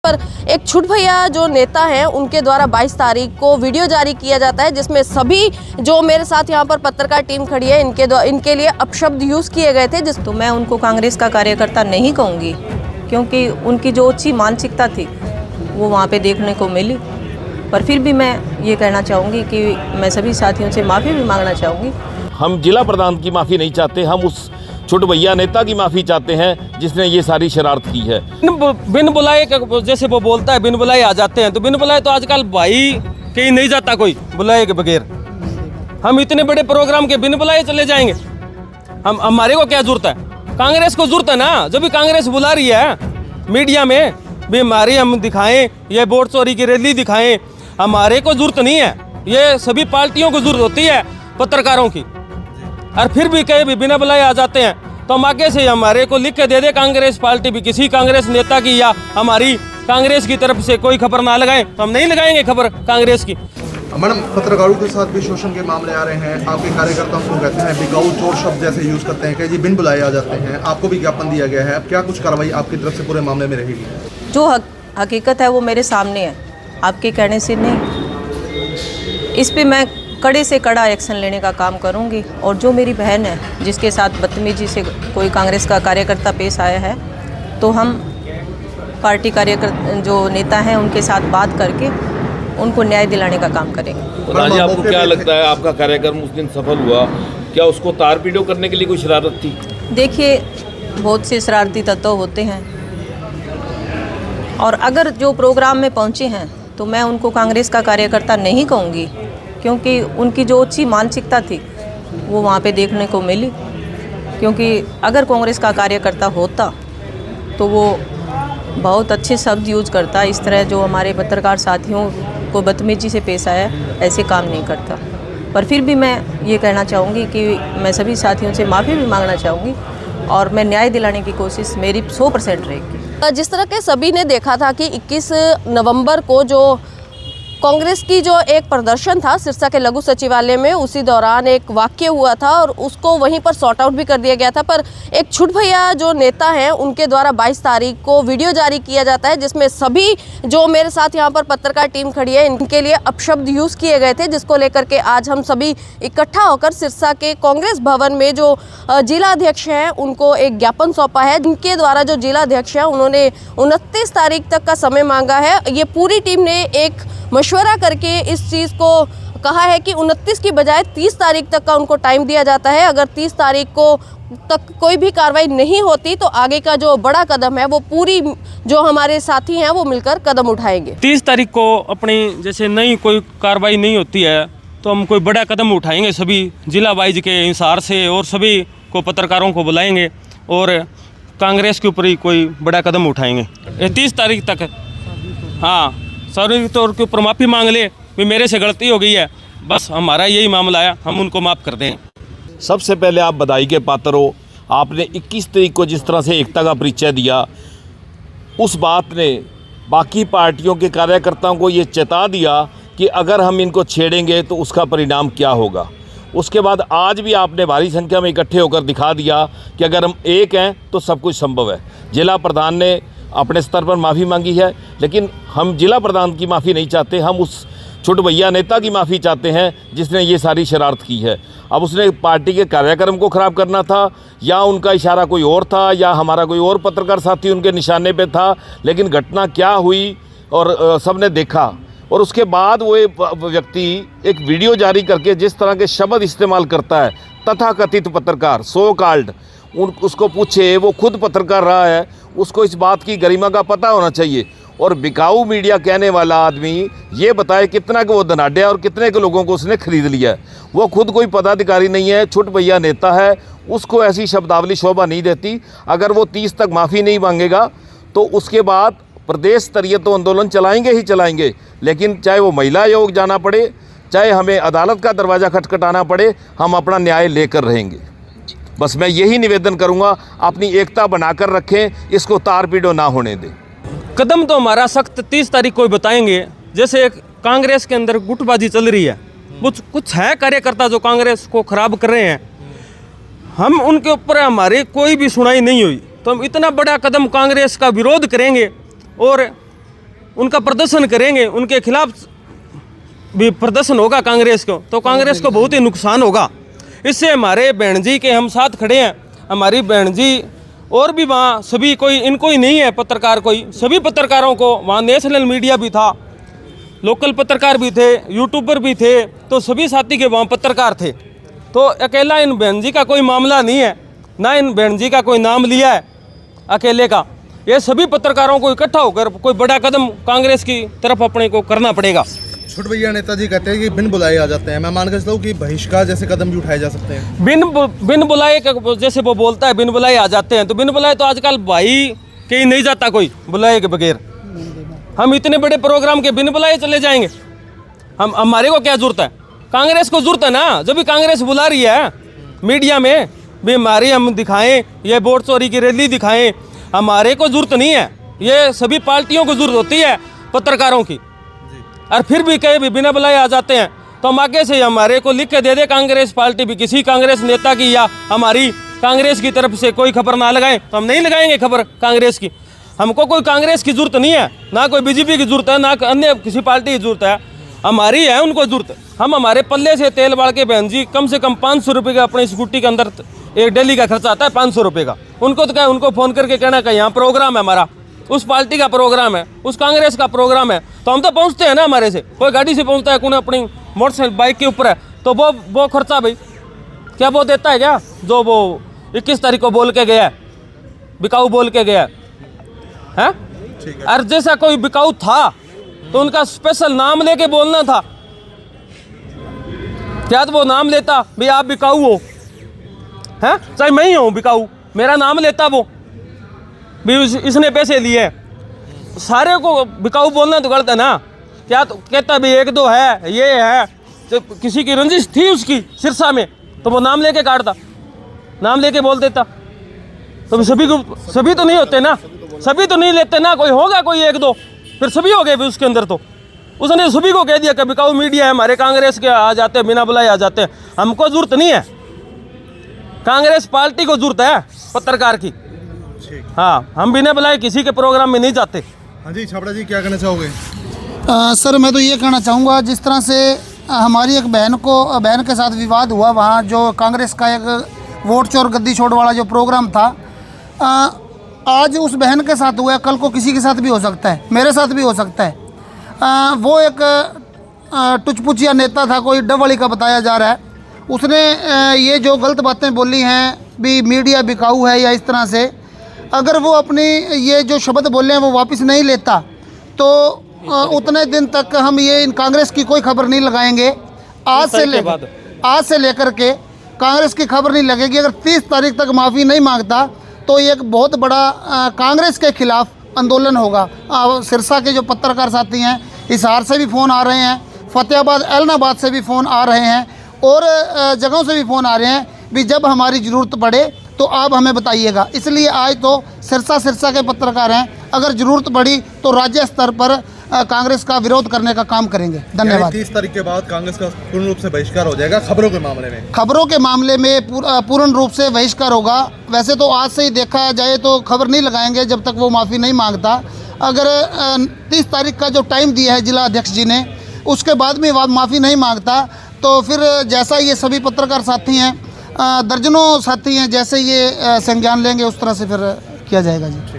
पर एक छुट भैया जो नेता हैं उनके द्वारा 22 तारीख को वीडियो जारी किया जाता है, जिसमें सभी जो मेरे साथ यहाँ पर पत्रकार टीम खड़ी है इनके लिए अपशब्द यूज़ किए गए थे। तो मैं उनको कांग्रेस का कार्यकर्ता नहीं कहूँगी, क्योंकि उनकी जो अच्छी मानसिकता थी वो वहाँ पे देखने को मिली। पर फिर भी मैं ये कहना चाहूँगी कि मैं सभी साथियों से माफ़ी भी मांगना चाहूँगी। हम जिला प्रधान की माफ़ी नहीं चाहते, हम उस छोट भैया नेता की माफ़ी चाहते हैं जिसने ये सारी शरारत की है। बिन बुलाए, जैसे वो बोलता है बिन बुलाए आ जाते हैं, तो बिन बुलाए तो आजकल भाई कहीं नहीं जाता कोई बुलाए के बगैर। हम इतने बड़े प्रोग्राम के बिन बुलाए चले जाएंगे? हमारे को क्या जरूरत है? कांग्रेस को जरूरत है ना। जब भी कांग्रेस बुला रही है मीडिया में भी हमारी हम दिखाएं, ये वोट चोरी की रैली दिखाएं, हमारे को जरूरत नहीं है। ये सभी पार्टियों को जरूरत होती है पत्रकारों की। और फिर भी कहीं भी बिना बुलाए आ जाते हैं, तो हम आगे से हमारे को लिख के दे दे कांग्रेस पार्टी भी, किसी कांग्रेस नेता की या हमारी कांग्रेस की तरफ से कोई खबर ना लगाएं, तो हम नहीं लगाएंगे खबर कांग्रेस की। मैडम, पत्रकारों के साथ भी शोषण के मामले आ रहे हैं। आपके कार्यकर्ता को कहते हैं बिकाऊ चोर शब्द जैसे यूज करते हैं कि जी बिन बुलाए आ जाते हैं। आपको भी ज्ञापन दिया गया है, अब क्या कुछ कार्रवाई आपकी तरफ से पूरे मामले में रहेगी? जो हकीकत है वो मेरे सामने है, आपके कहने से नहीं। इस पे मैं कड़े से कड़ा एक्शन लेने का काम करूंगी। और जो मेरी बहन है जिसके साथ बदतमीजी से कोई कांग्रेस का कार्यकर्ता पेश आया है, तो हम पार्टी कार्यकर्ता जो नेता हैं उनके साथ बात करके उनको न्याय दिलाने का काम करेंगे। राजी, आपको क्या लगता है आपका कार्यक्रम उस दिन सफल हुआ? क्या उसको तार पीड़ो करने के लिए कोई शरारत थी? देखिए, बहुत से शरारती तत्व होते हैं, और अगर जो प्रोग्राम में पहुंचे हैं तो मैं उनको कांग्रेस का कार्यकर्ता नहीं कहूँगी, क्योंकि उनकी जो अच्छी मानसिकता थी वो वहाँ पे देखने को मिली। क्योंकि अगर कांग्रेस का कार्यकर्ता होता तो वो बहुत अच्छे शब्द यूज करता, इस तरह जो हमारे पत्रकार साथियों को बदतमीजी से पेश आया ऐसे काम नहीं करता। पर फिर भी मैं ये कहना चाहूँगी कि मैं सभी साथियों से माफ़ी भी मांगना चाहूँगी, और मैं न्याय दिलाने की कोशिश मेरी 100% रहेगी। जिस तरह के सभी ने देखा था कि 21 नवंबर को जो कांग्रेस की जो एक प्रदर्शन था सिरसा के लघु सचिवालय में, उसी दौरान एक वाक्य हुआ था और उसको वहीं पर सॉर्ट आउट भी कर दिया गया था। पर एक छुट भैया जो नेता हैं उनके द्वारा 22 तारीख को वीडियो जारी किया जाता है, जिसमें सभी जो मेरे साथ यहाँ पर पत्रकार टीम खड़ी है इनके लिए अपशब्द यूज़ किए गए थे, जिसको लेकर के आज हम सभी इकट्ठा होकर सिरसा के कांग्रेस भवन में जो जिला अध्यक्ष हैं उनको एक ज्ञापन सौंपा है। जिनके द्वारा जो जिला अध्यक्ष हैं उन्होंने 29 तारीख तक का समय मांगा है। ये पूरी टीम ने एक मशवरा करके इस चीज़ को कहा है कि 29 की बजाय 30 तारीख तक का उनको टाइम दिया जाता है। अगर 30 तारीख को तक कोई भी कार्रवाई नहीं होती तो आगे का जो बड़ा कदम है वो पूरी जो हमारे साथी हैं वो मिलकर कदम उठाएंगे। 30 तारीख को अपनी जैसे नई कोई कार्रवाई नहीं होती है तो हम कोई बड़ा कदम उठाएंगे, सभी जिला वाइज के हिसार से, और सभी को पत्रकारों को बुलाएंगे और कांग्रेस के ऊपर ही कोई बड़ा कदम उठाएंगे। 30 तारीख तक हाँ सार्वजनिक तौर के ऊपर माफ़ी मांग ले भी मेरे से गलती हो गई है, बस हमारा यही मामला है, हम उनको माफ़ कर दें। सबसे पहले आप बधाई के पात्र हो। आपने 21 तारीख को जिस तरह से एकता का परिचय दिया, उस बात ने बाकी पार्टियों के कार्यकर्ताओं को ये चेता दिया कि अगर हम इनको छेड़ेंगे तो उसका परिणाम क्या होगा। उसके बाद आज भी आपने भारी संख्या में इकट्ठे होकर दिखा दिया कि अगर हम एक हैं तो सब कुछ संभव है। जिला प्रधान ने अपने स्तर पर माफ़ी मांगी है, लेकिन हम जिला प्रधान की माफ़ी नहीं चाहते, हम उस छोट भैया नेता की माफ़ी चाहते हैं जिसने ये सारी शरारत की है। अब उसने पार्टी के कार्यक्रम को ख़राब करना था, या उनका इशारा कोई और था, या हमारा कोई और पत्रकार साथी उनके निशाने पे था, लेकिन घटना क्या हुई और सबने देखा। और उसके बाद वो व्यक्ति एक वीडियो जारी करके जिस तरह के शब्द इस्तेमाल करता है, तथाकथित पत्रकार सो कॉल्ड, उसको पूछे, वो खुद पत्रकार रहा है, उसको इस बात की गरिमा का पता होना चाहिए। और बिकाऊ मीडिया कहने वाला आदमी ये बताए कितना को वो धनाढ्य और कितने के लोगों को उसने खरीद लिया है। वो खुद कोई पदाधिकारी नहीं है, छुट भैया नेता है, उसको ऐसी शब्दावली शोभा नहीं देती। अगर वो 30 तक माफ़ी नहीं मांगेगा तो उसके बाद प्रदेश स्तरीय तो आंदोलन चलाएंगे ही चलाएंगे, लेकिन चाहे वो महिला आयोग जाना पड़े, चाहे हमें अदालत का दरवाज़ा खटखटाना पड़े, हम अपना न्याय लेकर रहेंगे। बस मैं यही निवेदन करूंगा, अपनी एकता बनाकर रखें, इसको तार पीड़ो ना होने दें। कदम तो हमारा सख्त 30 तारीख को बताएंगे। जैसे एक कांग्रेस के अंदर गुटबाजी चल रही है, कुछ है कार्यकर्ता जो कांग्रेस को खराब कर रहे हैं, हम उनके ऊपर हमारी कोई भी सुनाई नहीं हुई तो हम इतना बड़ा कदम कांग्रेस का विरोध करेंगे और उनका प्रदर्शन करेंगे, उनके खिलाफ भी प्रदर्शन होगा कांग्रेस को, तो कांग्रेस को बहुत ही नुकसान होगा। इससे हमारे बहन जी के हम साथ खड़े हैं, हमारी बहन जी और भी वहाँ सभी, कोई इनको ही नहीं है पत्रकार, कोई सभी पत्रकारों को वहाँ नेशनल मीडिया भी था, लोकल पत्रकार भी थे, यूट्यूबर भी थे, तो सभी साथी के वहाँ पत्रकार थे। तो अकेला इन बहन जी का कोई मामला नहीं है, ना इन बहन जी का कोई नाम लिया है अकेले का, ये सभी पत्रकारों को इकट्ठा होकर कोई बड़ा कदम कांग्रेस की तरफ अपने को करना पड़ेगा। छोटे भैया नेताजी कहते हैं कि बिन बुलाए आ जाते हैं, मैं मान के चलता हूँ कि बहिष्कार जैसे कदम भी उठाए जा सकते हैं। बिन बुलाए जैसे वो बोलता है बिन बुलाए आ जाते हैं, तो बिन बुलाए तो आजकल भाई कहीं नहीं जाता कोई बुलाए के बगैर। हम इतने बड़े प्रोग्राम के बिन बुलाए चले जाएंगे, हम हमारे को क्या जरूरत है? कांग्रेस को जरूरत है ना, जब भी कांग्रेस बुला रही है मीडिया में भी हमारी हम दिखाएं, ये वोट चोरी की रैली दिखाएं, हमारे को जरूरत नहीं है, ये सभी पार्टियों को जरूरत होती है पत्रकारों की। और फिर भी कहीं भी बिना बुलाए आ जाते हैं, तो हम आगे से हमारे को लिख के दे दे कांग्रेस पार्टी भी, किसी कांग्रेस नेता की या हमारी कांग्रेस की तरफ से कोई खबर ना लगाएं, तो हम नहीं लगाएंगे खबर कांग्रेस की। हमको कोई कांग्रेस की जरूरत नहीं है, ना कोई बीजेपी की जरूरत है, ना अन्य किसी पार्टी की जरूरत है, हमारी है उनको जरूरत। हम हमारे पल्ले से तेल बाल के बहन जी कम से कम 500 रुपये का अपनी स्कूटी के अंदर एक डेली का खर्चा आता है 500 रुपये का। उनको तो क्या, उनको फ़ोन करके कहना कि यहाँ प्रोग्राम है हमारा, उस पार्टी का प्रोग्राम है, उस कांग्रेस का प्रोग्राम है, तो हम तो पहुँचते हैं ना, हमारे से कोई गाड़ी से पहुँचता है, कौन अपनी मोटरसाइकिल बाइक के ऊपर है, तो वो खर्चा भाई क्या वो देता है क्या? जो वो 21 तारीख को बोल के गया है, बिकाऊ बोल के गया है। और जैसा कोई बिकाऊ था तो उनका स्पेशल नाम लेके बोलना था, क्या तो वो नाम लेता भाई आप बिकाऊ हो, हैं, चाहे मैं ही हूँ बिकाऊ, मेरा नाम लेता वो भी इसने पैसे लिए, सारे को बिकाऊ बोलना तो गलत है ना। क्या तो कहता भाई एक दो है, ये है, तो किसी की रंजिश थी उसकी सिरसा में, तो वो नाम लेके काटता, नाम लेके बोल देता। तो सभी तो नहीं होते ना, सभी तो नहीं लेते ना, कोई होगा कोई एक दो, फिर सभी हो गए भी उसके अंदर। तो उसने सभी को कह दिया कि बिकाऊ मीडिया है, हमारे कांग्रेस के आ जाते हैं, बिना बुलाए आ जाते हैं। हमको जरूरत नहीं है, कांग्रेस पार्टी को जरूरत है पत्रकार की। हाँ, हम बिना बुलाए किसी के प्रोग्राम में नहीं जाते। हाँ जी, छाबड़ा जी क्या कहना चाहोगे? सर मैं तो ये कहना चाहूँगा, जिस तरह से हमारी एक बहन के साथ विवाद हुआ, वहाँ जो कांग्रेस का एक वोट चोर गद्दी छोड़ वाला जो प्रोग्राम था, आज उस बहन के साथ हुआ, कल को किसी के साथ भी हो सकता है, मेरे साथ भी हो सकता है। वो एक टुचपुचिया नेता था, कोई डबली का बताया जा रहा है, उसने ये जो गलत बातें बोली हैं भी मीडिया बिकाऊ है या इस तरह से, अगर वो अपनी ये जो शब्द बोले हैं वो वापस नहीं लेता तो उतने दिन तक हम ये इन कांग्रेस की कोई खबर नहीं लगाएंगे। आज से लेकर के कांग्रेस की खबर नहीं लगेगी। अगर 30 तारीख तक माफ़ी नहीं मांगता तो ये एक बहुत बड़ा कांग्रेस के खिलाफ आंदोलन होगा। सिरसा के जो पत्रकार साथी हैं, हिसार से भी फ़ोन आ रहे हैं, फतेहाबाद एलनाबाद से भी फ़ोन आ रहे हैं और जगहों से भी फ़ोन आ रहे हैं भी जब हमारी ज़रूरत पड़े तो आप हमें बताइएगा। इसलिए आज तो सिरसा के पत्रकार हैं, अगर ज़रूरत पड़ी तो राज्य स्तर पर कांग्रेस का विरोध करने का काम करेंगे। धन्यवाद। 30 तारीख के बाद कांग्रेस का पूर्ण रूप से बहिष्कार हो जाएगा खबरों के मामले में? खबरों के मामले में पूर्ण रूप से बहिष्कार होगा। वैसे तो आज से ही देखा जाए तो खबर नहीं लगाएंगे जब तक वो माफ़ी नहीं मांगता। अगर 30 तारीख का जो टाइम दिया है जिला अध्यक्ष जी ने, उसके बाद में माफ़ी नहीं मांगता तो फिर जैसा ये सभी पत्रकार साथी हैं, दर्जनों साथी हैं, जैसे ये संज्ञान लेंगे उस तरह से फिर किया जाएगा जी।